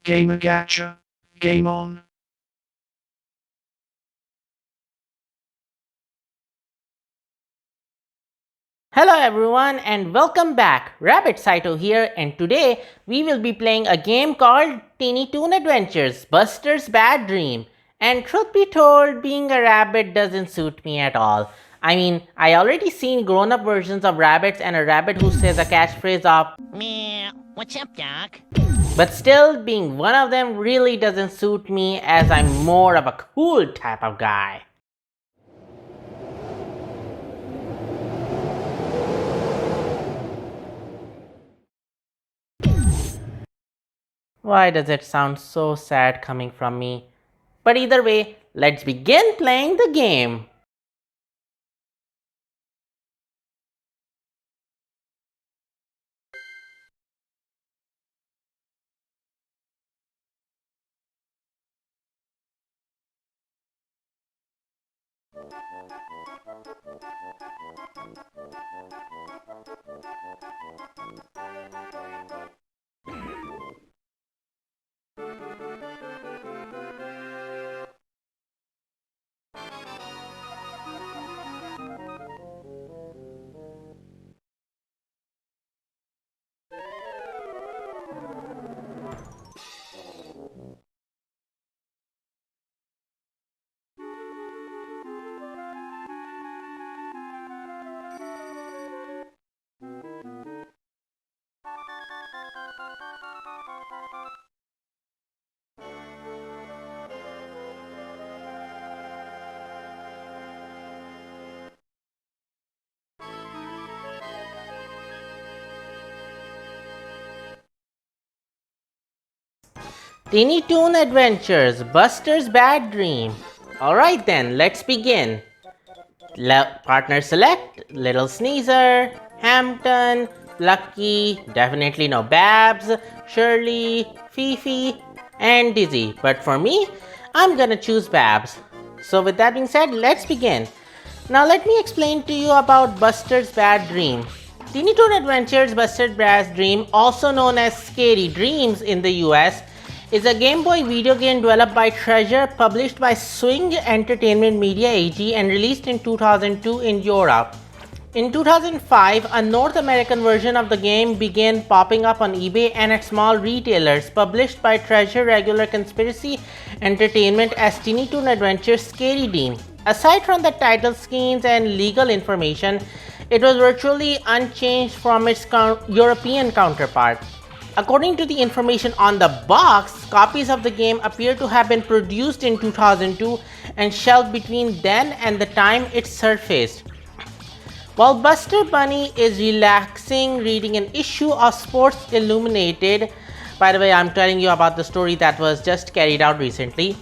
Gamer Gacha. Game on. Hello everyone and welcome back. Rabbit Saito here, and today we will be playing a game called Teeny Toon Adventures Buster's Bad Dream. And truth be told, being a rabbit doesn't suit me at all. I mean, I already seen grown-up versions of rabbits and a rabbit who says a catchphrase of Meow. What's up, Doc? but still being one of them really doesn't suit me, as I'm more of a cool type of guy. Why does it sound so sad coming from me? But either way, let's begin playing the game. Teeny Toon Adventures Buster's Bad Dream. Alright then, let's begin. Partner select Little Sneezer, Hampton, Lucky, definitely no Babs, Shirley, Fifi, and Dizzy. But for me, I'm gonna choose Babs. So with that being said, let's begin. Now let me explain to you about Buster's Bad Dream. Teeny Toon Adventures Buster's Bad Dream, also known as Scary Dreams in the US, is a Game Boy video game developed by Treasure, published by Swing Entertainment Media AG, and released in 2002 in Europe. In 2005, a North American version of the game began popping up on eBay and at small retailers, published by Treasure Regular Conspiracy Entertainment as Teeny Toon Adventures Scary Dream. Aside from the title screens and legal information, it was virtually unchanged from its European counterpart. According to the information on the box, copies of the game appear to have been produced in 2002 and shelved between then and the time it surfaced. While Buster Bunny is relaxing reading an issue of Sports Illuminated, by the way, I'm telling you about the story that was just carried out recently,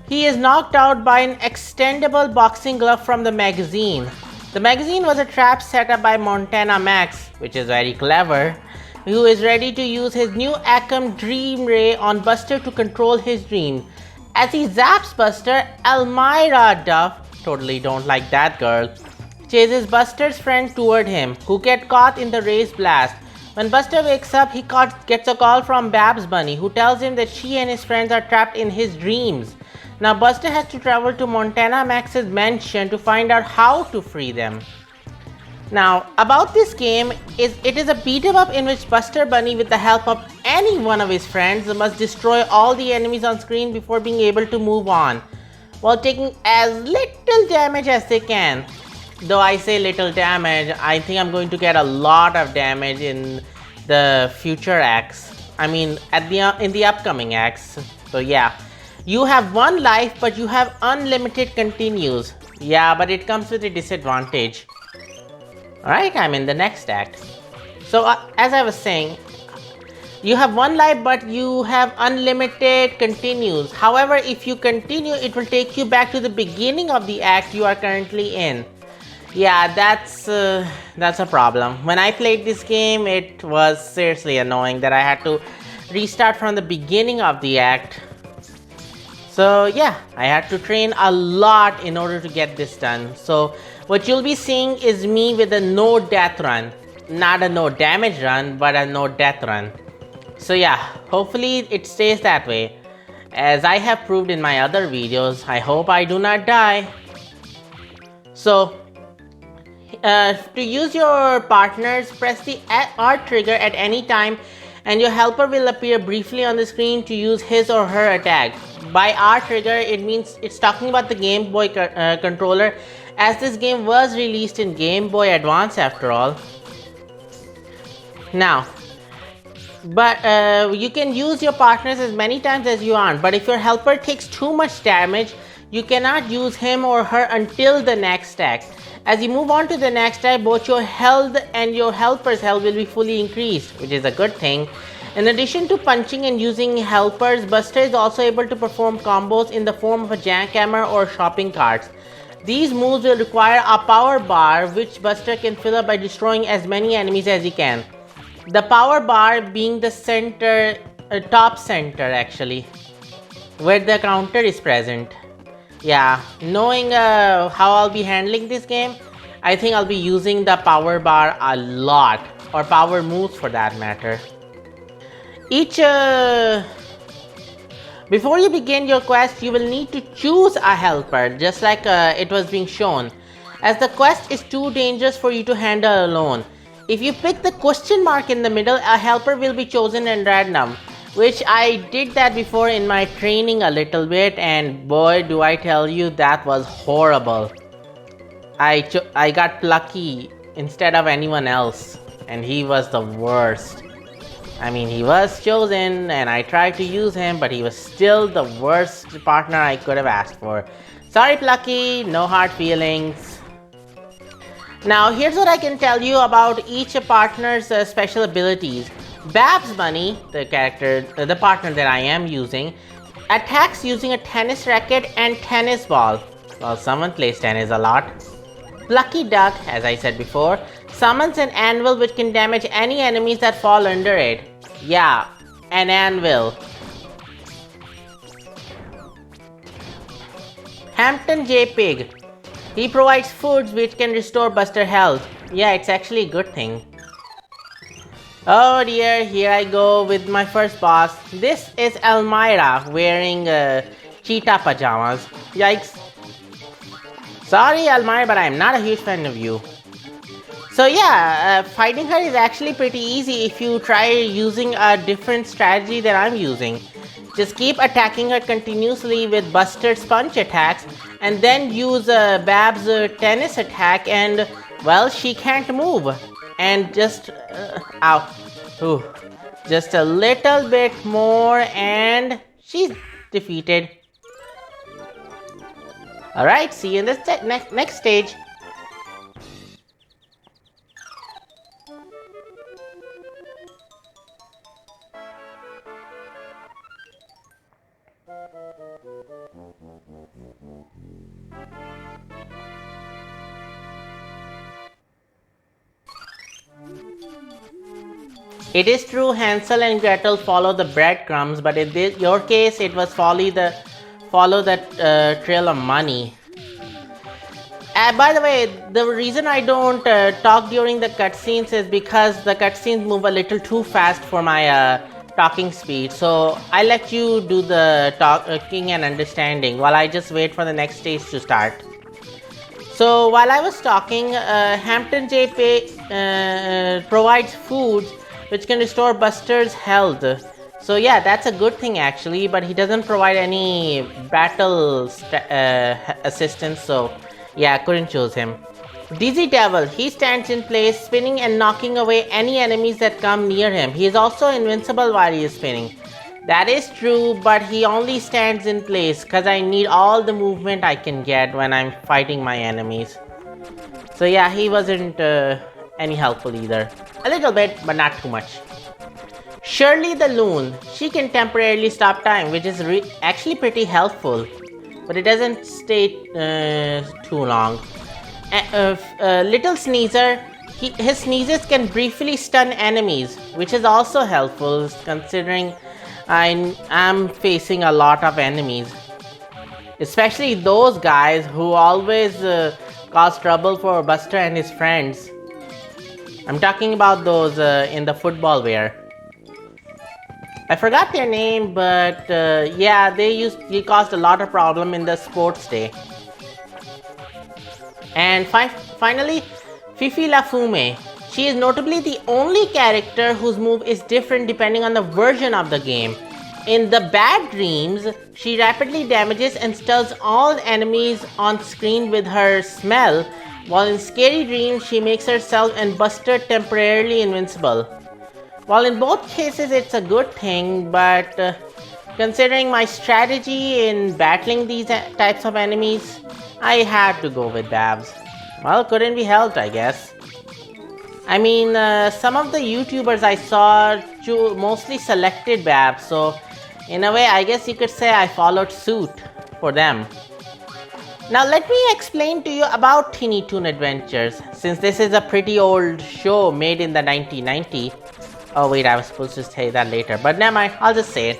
he is knocked out by an extendable boxing glove from the magazine. The magazine was a trap set up by Montana Max, which is very clever, who is ready to use his new Acom Dream Ray on Buster to control his dream. As he zaps Buster, Elmyra Duff, totally don't like that girl, chases Buster's friend toward him, who get caught in the Ray's blast. When Buster wakes up, he gets a call from Babs Bunny, who tells him that she and his friends are trapped in his dreams. Now Buster has to travel to Montana Max's mansion to find out how to free them. Now, about this game, it is a beat 'em up in which Buster Bunny, with the help of any one of his friends, must destroy all the enemies on screen before being able to move on, while taking as little damage as they can. Though I say little damage, I think I'm going to get a lot of damage in the future acts. I mean, in the upcoming acts. So yeah, you have one life, but you have unlimited continues. Yeah, but it comes with a disadvantage. Alright, I'm in the next act. So as I was saying, you have one life but you have unlimited continues. However, if you continue, it will take you back to the beginning of the act you are currently in. Yeah, that's a problem. When I played this game, it was seriously annoying that I had to restart from the beginning of the act. So yeah, I had to train a lot in order to get this done. So what you'll be seeing is me with a no death run. Not a no damage run, but a no death run. So yeah, hopefully it stays that way. As I have proved in my other videos, I hope I do not die. So, to use your partners, press the R trigger at any time and your helper will appear briefly on the screen to use his or her attack. By R trigger, it means it's talking about the Game Boy controller, as this game was released in Game Boy Advance after all. Now, but you can use your partners as many times as you want, but if your helper takes too much damage, you cannot use him or her until the next act. As you move on to the next act, both your health and your helper's health will be fully increased, which is a good thing. In addition to punching and using helpers, Buster is also able to perform combos in the form of a jackhammer or shopping carts. These moves will require a power bar, which Buster can fill up by destroying as many enemies as he can. The power bar being the center, top center actually, where the counter is present. Yeah, knowing how I'll be handling this game, I think I'll be using the power bar a lot, or power moves for that matter. Before you begin your quest, you will need to choose a helper, just like it was being shown, as the quest is too dangerous for you to handle alone. If you pick the question mark in the middle, a helper will be chosen in random, which I did that before in my training a little bit, and boy do I tell you, that was horrible. I got Plucky instead of anyone else, and he was the worst. I mean, he was chosen and I tried to use him, but he was still the worst partner I could have asked for. Sorry Plucky, no hard feelings. Now here's what I can tell you about each partner's special abilities. Babs Bunny, the partner that I am using, attacks using a tennis racket and tennis ball. Well, someone plays tennis a lot. Plucky Duck, as I said before, summons an anvil which can damage any enemies that fall under it. Yeah, an anvil. Hampton J. Pig. He provides foods which can restore Buster health. Yeah, it's actually a good thing. Oh dear, here I go with my first boss. This is Elmyra wearing cheetah pajamas. Yikes. Sorry Elmyra, but I'm not a huge fan of you. So yeah, fighting her is actually pretty easy if you try using a different strategy that I'm using. Just keep attacking her continuously with Buster's punch attacks and then use Bab's tennis attack, and well, she can't move. And just, just a little bit more and she's defeated. Alright, see you in the next stage. It is true Hansel and Gretel follow the breadcrumbs, but in your case it was follow the trail of money. By the way, the reason I don't talk during the cutscenes is because the cutscenes move a little too fast for my talking speed. So I let you do the talking and understanding while I just wait for the next stage to start. So while I was talking, Hampton J. provides food which can restore Buster's health. So yeah, that's a good thing actually, but he doesn't provide any battle assistance, so yeah, I couldn't choose him. Dizzy Devil, he stands in place, spinning and knocking away any enemies that come near him. He is also invincible while he is spinning. That is true, but he only stands in place because I need all the movement I can get when I'm fighting my enemies. So yeah, he wasn't any helpful either. A little bit, but not too much. Shirley the Loon, she can temporarily stop time, which is actually pretty helpful, but it doesn't stay too long. Little Sneezer, his sneezes can briefly stun enemies, which is also helpful considering I'm facing a lot of enemies, especially those guys who always cause trouble for Buster and his friends. I'm talking about those in the football wear. I forgot their name, but yeah, they caused a lot of problem in the sports day. And finally, Fifi La Fume. She is notably the only character whose move is different depending on the version of the game. In the Bad Dreams, she rapidly damages and stuns all enemies on screen with her smell, while in Scary Dreams, she makes herself and Buster temporarily invincible. While in both cases it's a good thing, but considering my strategy in battling these types of enemies, I had to go with Babs. Well, couldn't be helped, I guess. I mean, some of the YouTubers I saw mostly selected Babs, so in a way, I guess you could say I followed suit for them. Now let me explain to you about Teeny Toon Adventures, since this is a pretty old show made in the 1990s. Oh wait, I was supposed to say that later, but never mind, I'll just say it.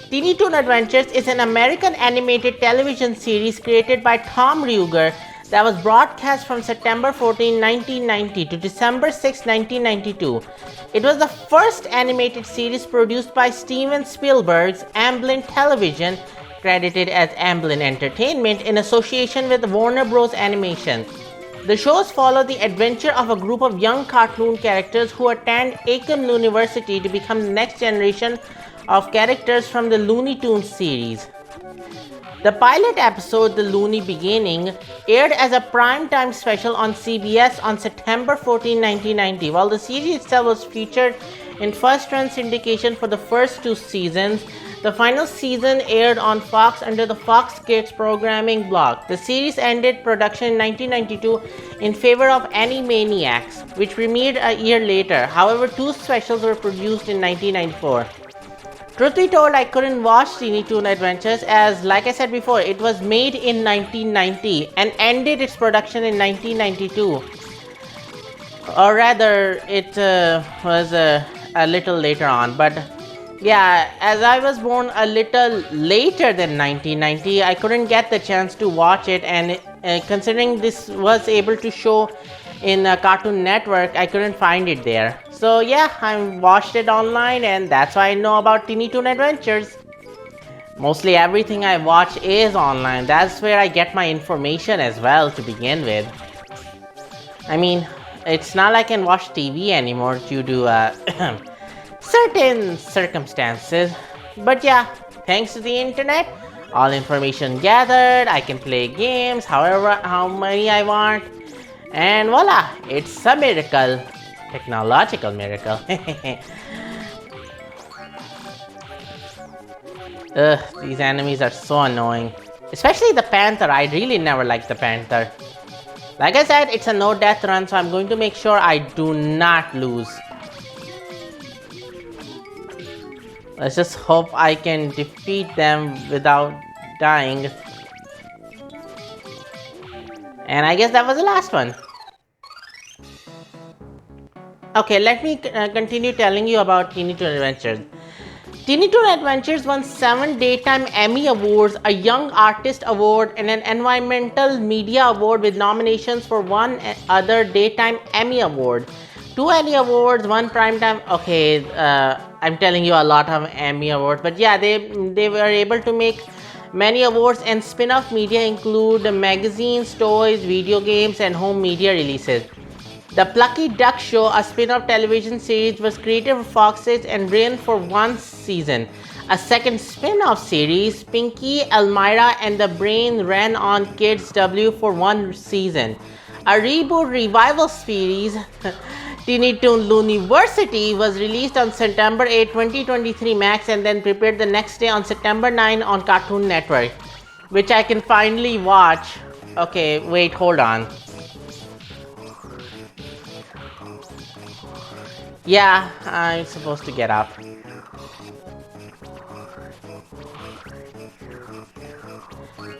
Teeny Toon Adventures is an American animated television series created by Tom Ruegger that was broadcast from September 14, 1990 to December 6, 1992. It was the first animated series produced by Steven Spielberg's Amblin Television, credited as Amblin Entertainment, in association with Warner Bros. Animation. The shows follow the adventure of a group of young cartoon characters who attend Aiken University to become the next generation of characters from the Looney Tunes series. The pilot episode, The Looney Beginning, aired as a primetime special on CBS on September 14, 1990. While the series itself was featured in first-run syndication for the first 2 seasons, the final season aired on Fox under the Fox Kids programming block. The series ended production in 1992 in favor of Animaniacs, which premiered a year later. However, 2 specials were produced in 1994. Truth be told, I couldn't watch Teeny Toon Adventures as, like I said before, it was made in 1990 and ended its production in 1992. Or rather, it was a little later on. But yeah, as I was born a little later than 1990, I couldn't get the chance to watch it. And considering this was able to show in Cartoon Network, I couldn't find it there. So yeah, I watched it online, and that's why I know about Teeny Toon Adventures. Mostly everything I watch is online. That's where I get my information as well to begin with. I mean, it's not like I can watch TV anymore due to certain circumstances. But yeah, thanks to the internet, all information gathered, I can play games how many I want. And voila, it's a miracle. Technological miracle. Ugh, these enemies are so annoying. Especially the Panther. I really never liked the Panther. Like I said, it's a no death run, so I'm going to make sure I do not lose. Let's just hope I can defeat them without dying. And I guess that was the last one. Okay, let me continue telling you about Teeny Toon Adventures. Teeny Toon Adventures won 7 Daytime Emmy Awards, a Young Artist Award, and an Environmental Media Award with nominations for 1 other Daytime Emmy Award. 2 Emmy Awards, 1 Primetime... Okay, I'm telling you a lot of Emmy Awards, but yeah, they were able to make many awards, and spin-off media include magazines, toys, video games, and home media releases. The Plucky Duck Show, a spin-off television series, was created for Foxes and ran for 1 season. A second spin-off series, Pinky, Elmyra, and the Brain, ran on Kids W for 1 season. A reboot revival series, Teeny Toon Looniversity, was released on September 8, 2023 Max, and then prepared the next day on September 9 on Cartoon Network, which I can finally watch. Okay, wait, hold on. Yeah, I'm supposed to get up.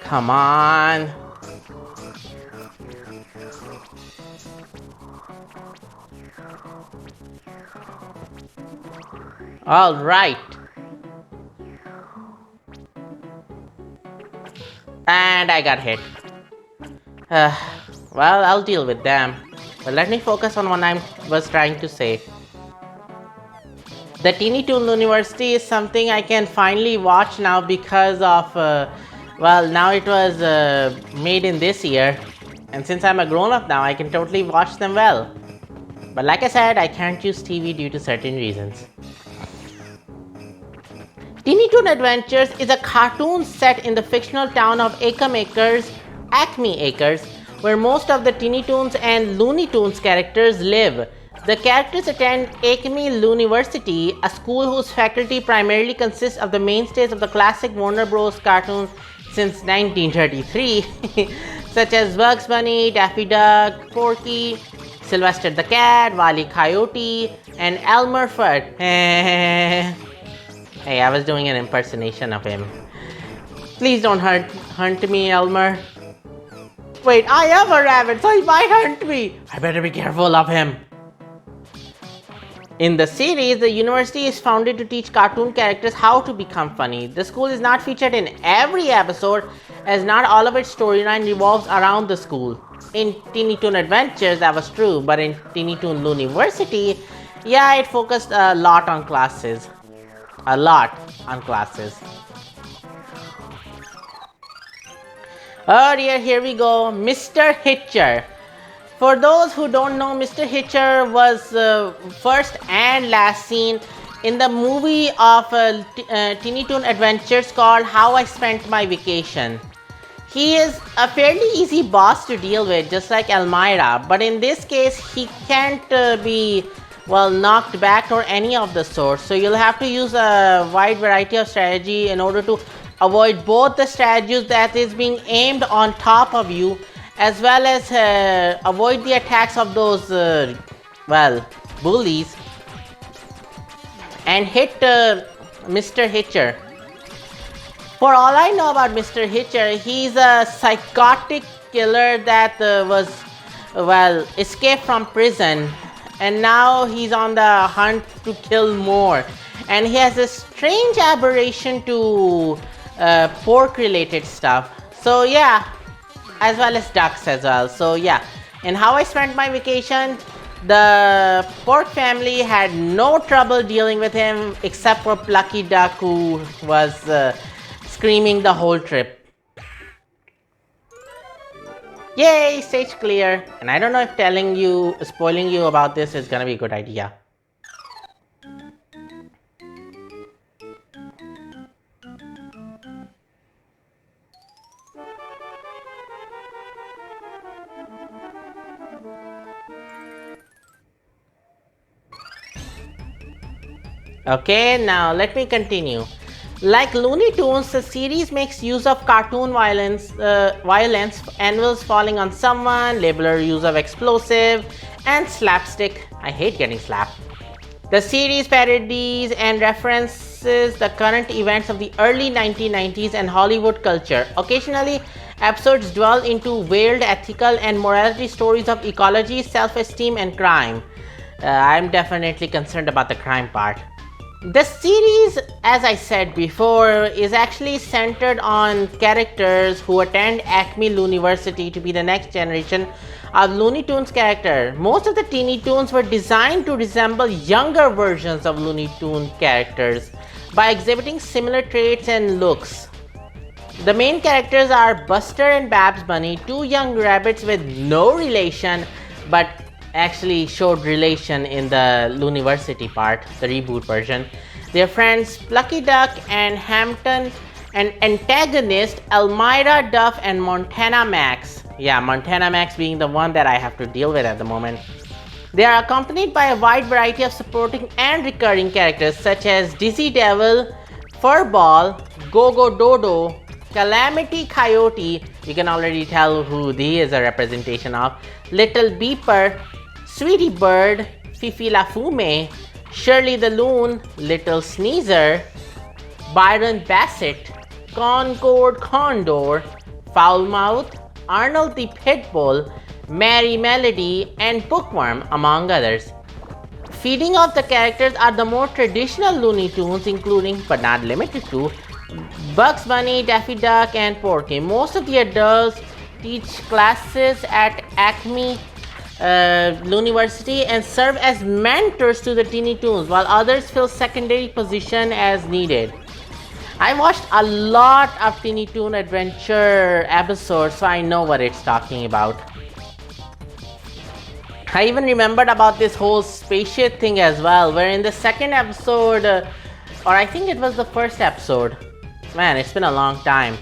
Come on. All right. And I got hit. Well, I'll deal with them. But let me focus on what I was trying to say. The Teeny Toon University is something I can finally watch now because of, well, now it was made in this year. And since I'm a grown-up now, I can totally watch them well. But like I said, I can't use TV due to certain reasons. Teeny Toon Adventures is a cartoon set in the fictional town of Acme Acres, where most of the Teeny Toons and Looney Tunes characters live. The characters attend Acme University, a school whose faculty primarily consists of the mainstays of the classic Warner Bros. Cartoons since 1933, such as Bugs Bunny, Daffy Duck, Porky, Sylvester the Cat, Wile E. Coyote, and Elmer Fudd. Hey, I was doing an impersonation of him. Please don't hunt me, Elmer. Wait, I am a rabbit, so he might hunt me. I better be careful of him. In the series, the university is founded to teach cartoon characters how to become funny. The school is not featured in every episode, as not all of its storyline revolves around the school. In Teeny Toon Adventures, that was true, but in Teeny Toon University, yeah, it focused a lot on classes. Oh dear, here we go. Mr. Hitcher. For those who don't know, Mr. Hitcher was first and last seen in the movie of Teeny Toon Adventures called How I Spent My Vacation. He is a fairly easy boss to deal with, just like Elmyra, but in this case, he can't be knocked back or any of the sort. So you'll have to use a wide variety of strategy in order to avoid both the strategies that is being aimed on top of you, as well as avoid the attacks of those, bullies, and hit Mr. Hitcher. For all I know about Mr. Hitcher, he's a psychotic killer that escaped from prison, and now he's on the hunt to kill more. And he has a strange aberration to pork related stuff. So yeah, as well as ducks as well. So yeah, in How I Spent My Vacation, the pork family had no trouble dealing with him except for Plucky Duck, who was screaming the whole trip. Yay, stage clear. And I don't know if spoiling you about this is gonna be a good idea. Okay, now let me continue. Like Looney Tunes, the series makes use of cartoon violence, anvils falling on someone, labeler use of explosive, and slapstick. I hate getting slapped. The series parodies and references the current events of the early 1990s and Hollywood culture. Occasionally, episodes dwell into veiled ethical and morality stories of ecology, self-esteem, and crime. I'm definitely concerned about the crime part. The series, as I said before, is actually centered on characters who attend Acme University to be the next generation of Looney Tunes characters. Most of the Teeny Toons were designed to resemble younger versions of Looney Tunes characters by exhibiting similar traits and looks. The main characters are Buster and Babs Bunny, two young rabbits with no relation, but actually showed relation in the Looniversity part, the reboot version. Their friends Plucky Duck and Hampton, and antagonist Elmyra, Duff, and Montana Max. Yeah, Montana Max being the one that I have to deal with at the moment. They are accompanied by a wide variety of supporting and recurring characters such as Dizzy Devil, Furball, Go-Go Dodo, Calamity Coyote, you can already tell who he is a representation of, Little Beeper, Sweetie Bird, Fifi La Fume, Shirley the Loon, Little Sneezer, Byron Bassett, Concord Condor, Foulmouth, Arnold the Pitbull, Mary Melody, and Bookworm, among others. Feeding off the characters are the more traditional Looney Tunes, including, but not limited to, Bugs Bunny, Daffy Duck, and Porky. Most of the adults teach classes at Acme Looniversity and serve as mentors to the Teeny Toons, while others fill secondary position as needed. I watched a lot of Teeny Toon Adventure episodes, so I know what it's talking about. I even remembered about this whole spaceship thing as well, where in the second episode, or I think it was the first episode, man, it's been a long time.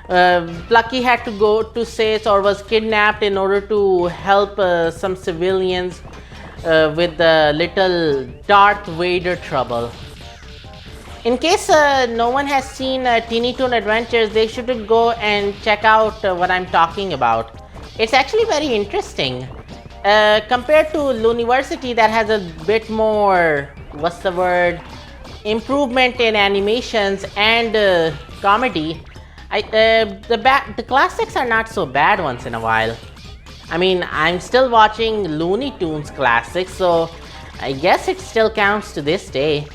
Plucky had to go to Sace or was kidnapped in order to help some civilians with the little Darth Vader trouble. In case no one has seen Teeny Toon Adventures, they should go and check out what I'm talking about. It's actually very interesting. Compared to Looniversity that has a bit more, improvement in animations and comedy, the classics are not so bad once in a while. I mean, I'm still watching Looney Tunes classics, so I guess it still counts to this day.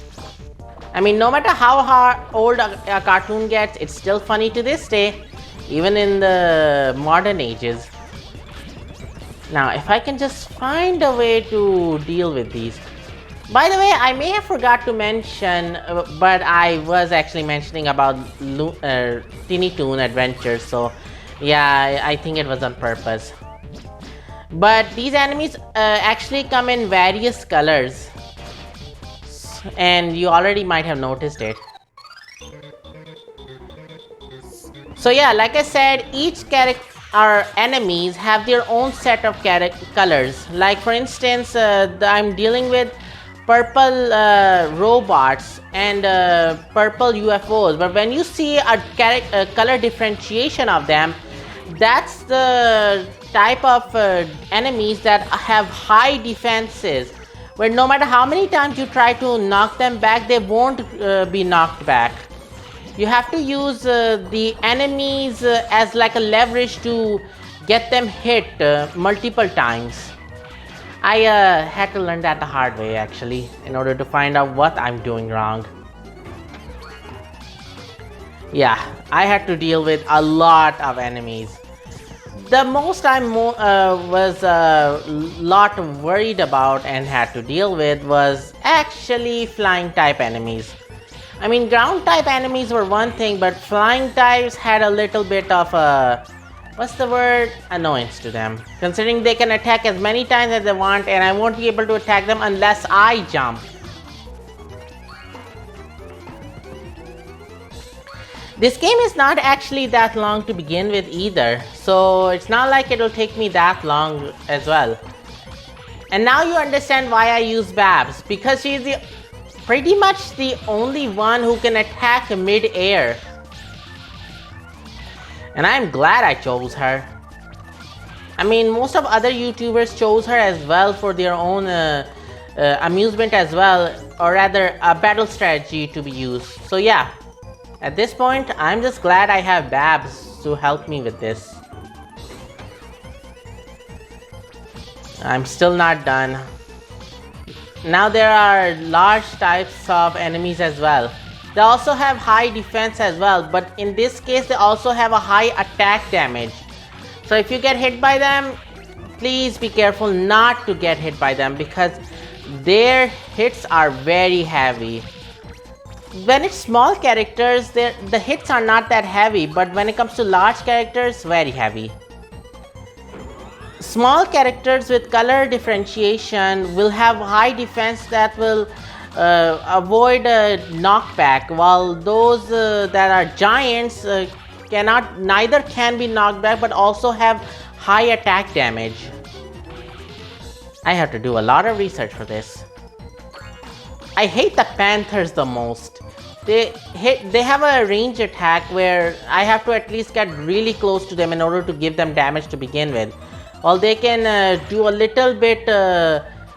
I mean, no matter how old a cartoon gets, it's still funny to this day, even in the modern ages. Now, if I can just find a way to deal with these. By the way, I may have forgot to mention, but I was actually mentioning about Teeny Toon Adventures, so yeah, I think it was on purpose. But these enemies actually come in various colors, and you already might have noticed it. So yeah, like I said, each character, our enemies, have their own set of colors. Like for instance, I'm dealing with purple robots and purple UFOs, but when you see a color differentiation of them, that's the type of enemies that have high defenses, where no matter how many times you try to knock them back, they won't be knocked back. You have to use the enemies as like a leverage to get them hit multiple times. I had to learn that the hard way actually, in order to find out what I'm doing wrong. Yeah, I had to deal with a lot of enemies. The most I was a lot worried about and had to deal with was actually flying type enemies. I mean, ground type enemies were one thing, but flying types had a little bit of a, annoyance to them. Considering they can attack as many times as they want, and I won't be able to attack them unless I jump. This game is not actually that long to begin with either, so it's not like it'll take me that long as well. And now you understand why I use Babs, because she's pretty much the only one who can attack mid-air. And I'm glad I chose her. I mean, most of other YouTubers chose her as well for their own amusement as well, or rather a battle strategy to be used. So yeah, at this point, I'm just glad I have Babs to help me with this. I'm still not done. Now there are large types of enemies as well. They also have high defense as well, but in this case they also have a high attack damage. So if you get hit by them, please be careful not to get hit by them, because their hits are very heavy. When it's small characters, the hits are not that heavy, but when it comes to large characters, very heavy. Small characters with color differentiation will have high defense that will avoid knockback, while those that are giants neither can be knocked back but also have high attack damage. I have to do a lot of research for this. I hate the Panthers the most. They have a range attack where I have to at least get really close to them in order to give them damage to begin with. While they can do a little bit,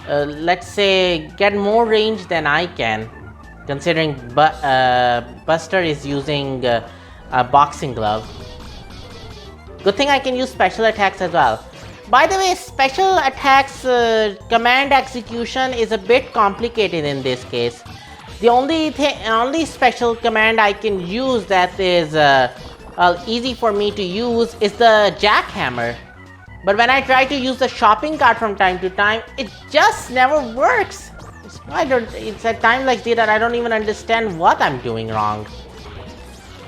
let's say, get more range than I can, considering Buster is using a boxing glove. Good thing I can use special attacks as well. By the way, special attacks command execution is a bit complicated in this case. The only special command I can use that is easy for me to use is the jackhammer. But when I try to use the shopping cart from time to time, it just never works. It's at times like that I don't even understand what I'm doing wrong.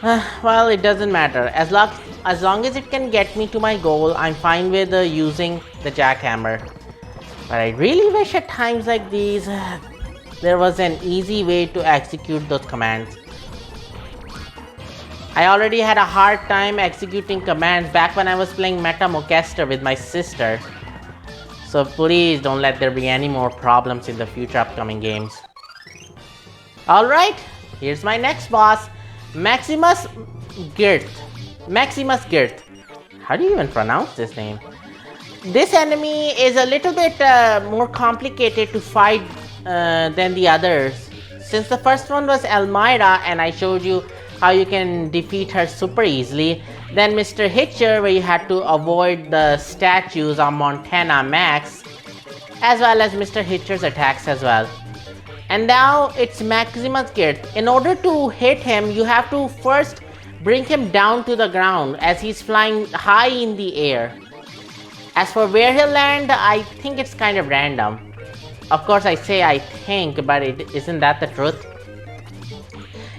Well, it doesn't matter. As long as it can get me to my goal, I'm fine with using the jackhammer. But I really wish at times like these, there was an easy way to execute those commands. I already had a hard time executing commands back when I was playing Meta Mocaster with my sister. So please don't let there be any more problems in the future upcoming games. Alright, here's my next boss, Maximus Girth. Maximus Girth. How do you even pronounce this name? This enemy is a little bit more complicated to fight than the others. Since the first one was Elmyra and I showed you how you can defeat her super easily, then Mr. Hitcher where you had to avoid the statues on Montana Max, as well as Mr. Hitcher's attacks as well. And now it's Maximus Girth. In order to hit him, you have to first bring him down to the ground as he's flying high in the air. As for where he'll land, I think it's kind of random. Of course I say I think, but isn't that the truth?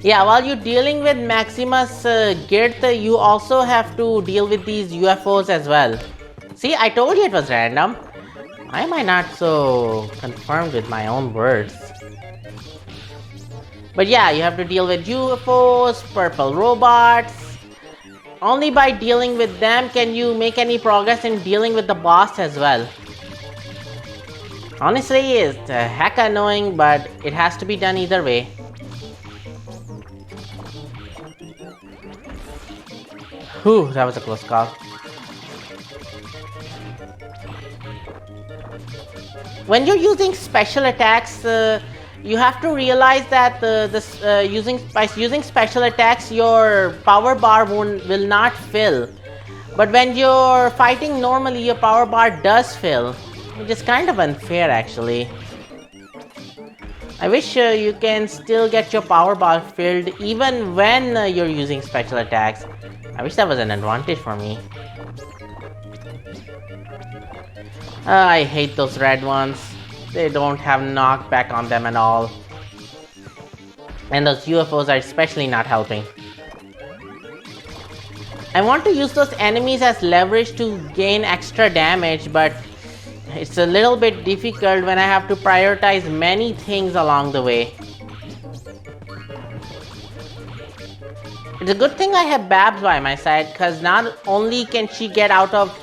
Yeah, while you're dealing with Maximus Girth, you also have to deal with these UFOs as well. See, I told you it was random. Why am I not so confirmed with my own words? But yeah, you have to deal with UFOs, purple robots. Only by dealing with them can you make any progress in dealing with the boss as well. Honestly, it's a heck annoying, but it has to be done either way. Whew, that was a close call. When you're using special attacks, you have to realize that by using special attacks, your power bar will not fill. But when you're fighting normally, your power bar does fill, which is kind of unfair actually. I wish you can still get your power bar filled even when you're using special attacks. I wish that was an advantage for me. I hate those red ones. They don't have knockback on them at all. And those UFOs are especially not helping. I want to use those enemies as leverage to gain extra damage, but it's a little bit difficult when I have to prioritize many things along the way. It's a good thing I have Babs by my side, because not only can she get out of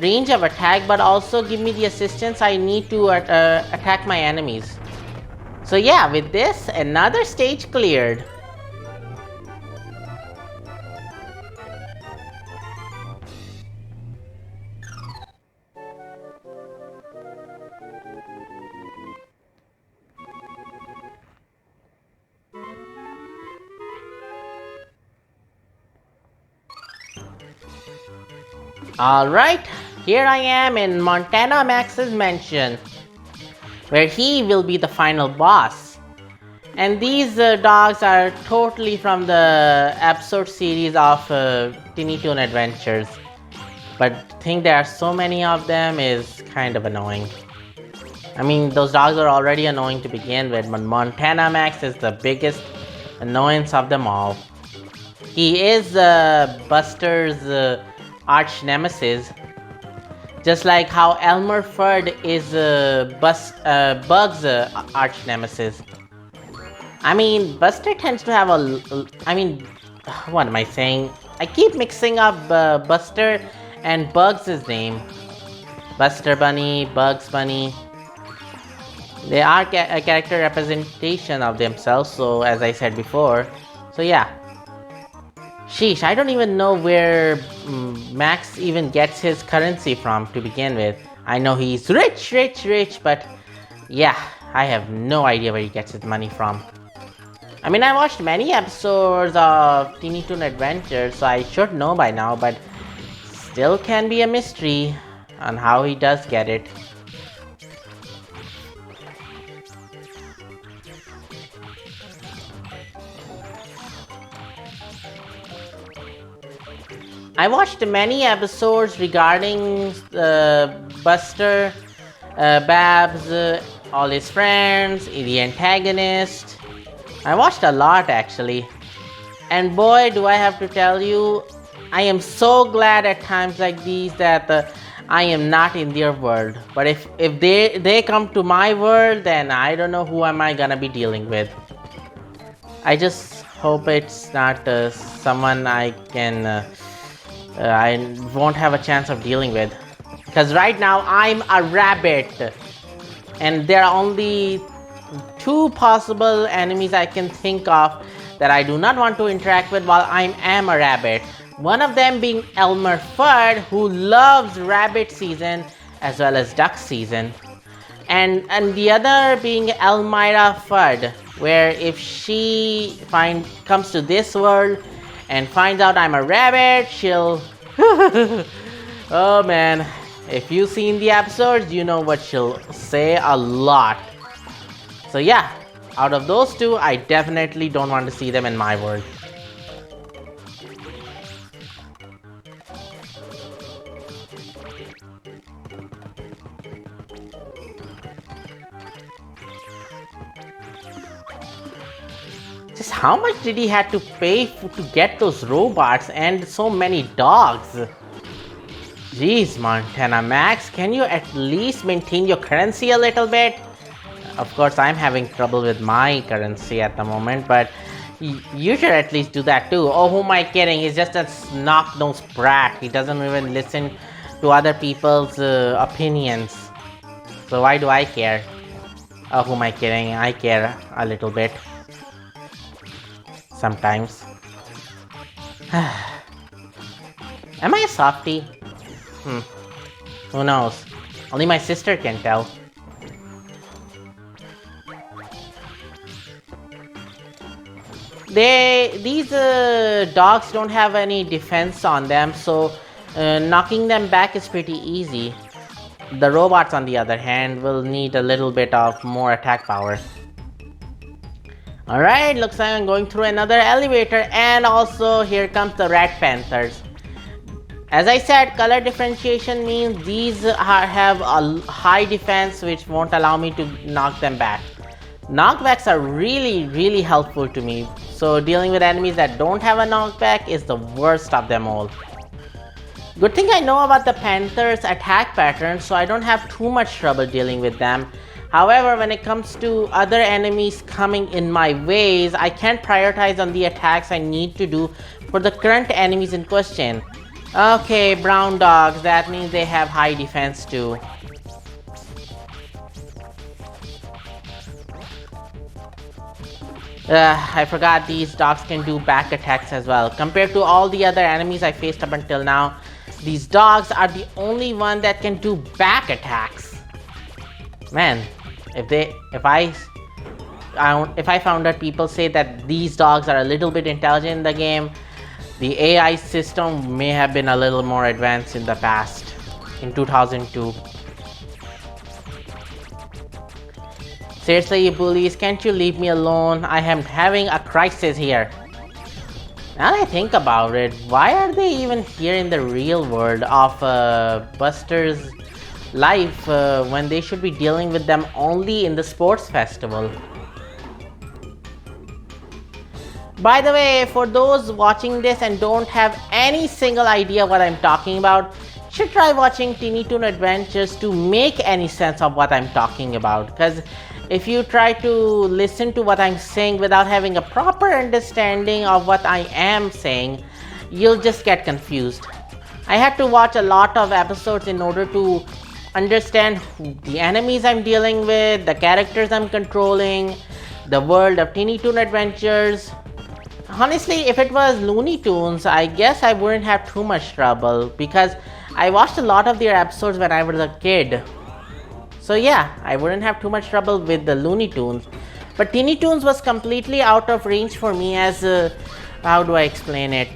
range of attack, but also give me the assistance I need to attack my enemies. So yeah, with this, another stage cleared. Alright, here I am in Montana Max's mansion, where he will be the final boss. And these dogs are totally from the episode series of Toon Adventures. But I think there are so many of them is kind of annoying. I mean, those dogs are already annoying to begin with, but Montana Max is the biggest annoyance of them all. He is Buster's arch nemesis, just like how Elmer Fudd is Bug's arch nemesis. I mean, Buster tends to have what am I saying? I keep mixing up Buster and Bugs' name. Buster Bunny, Bugs Bunny. They are a character representation of themselves, so as I said before. So yeah. Sheesh, I don't even know where Max even gets his currency from to begin with. I know he's rich, but yeah, I have no idea where he gets his money from. I mean, I watched many episodes of Toon Adventures, so I should know by now, but still can be a mystery on how he does get it. I watched many episodes regarding Buster, Babs, all his friends, the antagonist. I watched a lot actually. And boy, do I have to tell you, I am so glad at times like these that I am not in their world. But if they come to my world, then I don't know who am I gonna be dealing with. I just hope it's not someone I won't have a chance of dealing with. Because right now I'm a rabbit. And there are only 2 possible enemies I can think of that I do not want to interact with while I am a rabbit. One of them being Elmer Fudd, who loves rabbit season as well as duck season. And the other being Elmyra Fudd, where if she comes to this world and finds out I'm a rabbit, she'll... Oh man, if you've seen the episodes, you know what she'll say a lot. So yeah, out of those 2, I definitely don't want to see them in my world. Just how much did he have to pay to get those robots and so many dogs? Jeez, Montana Max, can you at least maintain your currency a little bit? Of course, I'm having trouble with my currency at the moment, but you should at least do that too. Oh, who am I kidding? He's just a knock-nosed brat. He doesn't even listen to other people's opinions. So why do I care? Oh, who am I kidding? I care a little bit. Sometimes. Am I a softie? Who knows? Only my sister can tell. These dogs don't have any defense on them, so knocking them back is pretty easy. The robots, on the other hand, will need a little bit of more attack power. Alright, looks like I'm going through another elevator, and also here comes the red panthers. As I said, color differentiation means these have a high defense which won't allow me to knock them back. Knockbacks are really helpful to me, so dealing with enemies that don't have a knockback is the worst of them all. Good thing I know about the Panthers' attack pattern, so I don't have too much trouble dealing with them. However, when it comes to other enemies coming in my ways, I can't prioritize on the attacks I need to do for the current enemies in question. Okay, brown dogs, that means they have high defense too. I forgot these dogs can do back attacks as well. Compared to all the other enemies I faced up until now, these dogs are the only one that can do back attacks. Man, if I found out people say that these dogs are a little bit intelligent in the game, the AI system may have been a little more advanced in the past, in 2002. Seriously, you bullies, can't you leave me alone? I am having a crisis here. Now that I think about it, why are they even here in the real world of Buster's life when they should be dealing with them only in the sports festival? By the way, for those watching this and don't have any single idea what I'm talking about, you should try watching Teeny Toon Adventures to make any sense of what I'm talking about. Because if you try to listen to what I'm saying without having a proper understanding of what I am saying, you'll just get confused. I had to watch a lot of episodes in order to understand the enemies I'm dealing with, the characters I'm controlling, the world of Teeny Toon Adventures. Honestly, if it was Looney Tunes, I guess I wouldn't have too much trouble because I watched a lot of their episodes when I was a kid. So yeah, I wouldn't have too much trouble with the Looney Tunes. But Teeny Toons was completely out of range for me as, how do I explain it?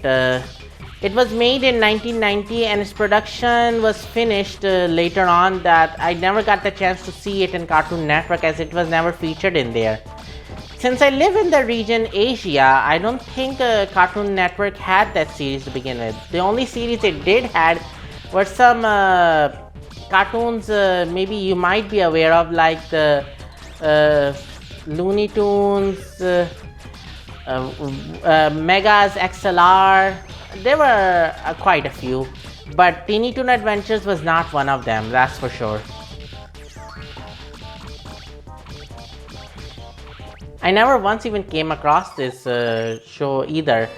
It was made in 1990 and its production was finished later on that I never got the chance to see it in Cartoon Network as it was never featured in there. since I live in the region Asia, I don't think Cartoon Network had that series to begin with. The only series it did had were some cartoons maybe you might be aware of, like the Looney Tunes, Megas XLR. There were quite a few, but Teeny Toon Adventures was not one of them, that's for sure. I never once even came across this show either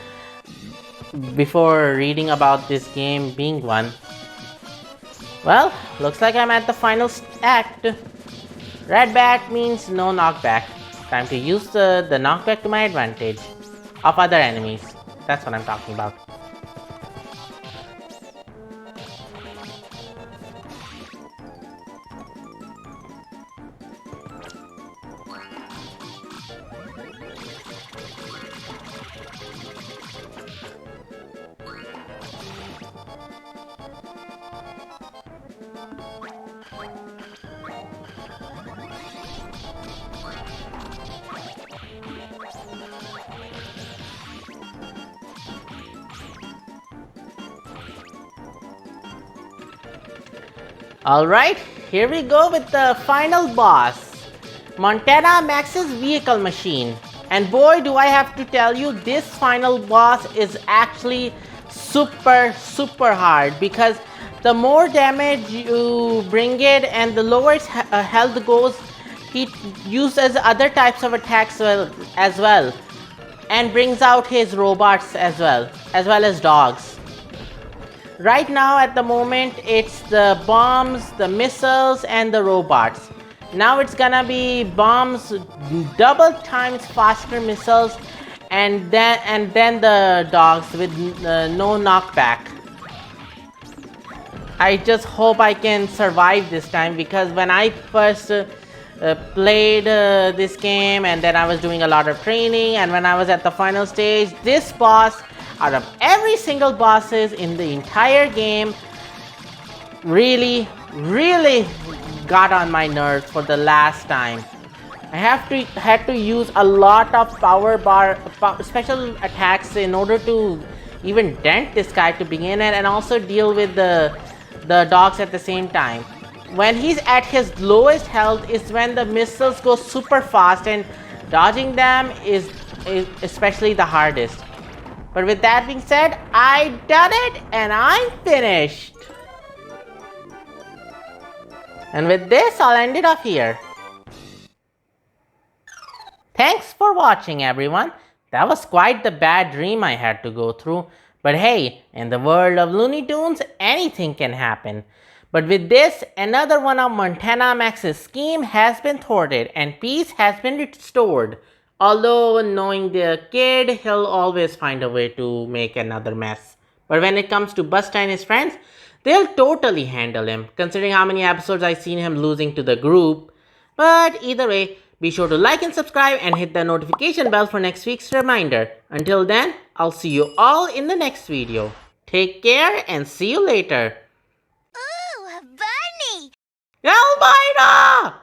before reading about this game being one. Well, looks like I'm at the final act. Red bat means no knockback. Time to use the knockback to my advantage of other enemies. That's what I'm talking about. Alright, here we go with the final boss, Montana Max's vehicle machine. And boy, do I have to tell you, this final boss is actually super hard, because the more damage you bring it and the lower its health goes, he uses other types of attacks as well, and brings out his robots as well as dogs. Right now at the moment it's the bombs, the missiles and the robots. Now it's gonna be bombs, double times faster missiles, and then the dogs with no knockback. I just hope I can survive this time, because when I first played this game, and then I was doing a lot of training, and when I was at the final stage, this boss, out of every single bosses in the entire game, really got on my nerves for the last time. I had to use a lot of special attacks in order to even dent this guy to begin it, and also deal with the dogs at the same time. When he's at his lowest health is when the missiles go super fast, and dodging them is especially the hardest. But with that being said, I done it and I'm finished. And with this, I'll end it off here. Thanks for watching, everyone. That was quite the bad dream I had to go through. But hey, in the world of Looney Tunes, anything can happen. But with this, another one of Montana Max's scheme has been thwarted and peace has been restored. Although, knowing the kid, he'll always find a way to make another mess. But when it comes to Buster and his friends, they'll totally handle him, considering how many episodes I've seen him losing to the group. But either way, be sure to like and subscribe and hit the notification bell for next week's reminder. Until then, I'll see you all in the next video. Take care and see you later. Ooh, a bunny! Elmyra!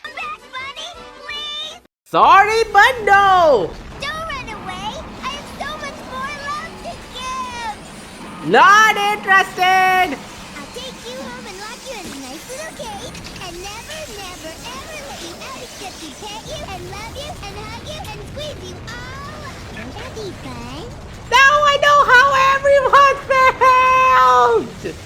Back, bunny, please! Sorry, but no! Don't run away! I have so much more love to give! Not interested! I'll take you home and lock you in a nice little cage and never, ever let you out except to pet you and love you and hug you and squeeze you all up. Won't that be fun? Now I know how everyone felt!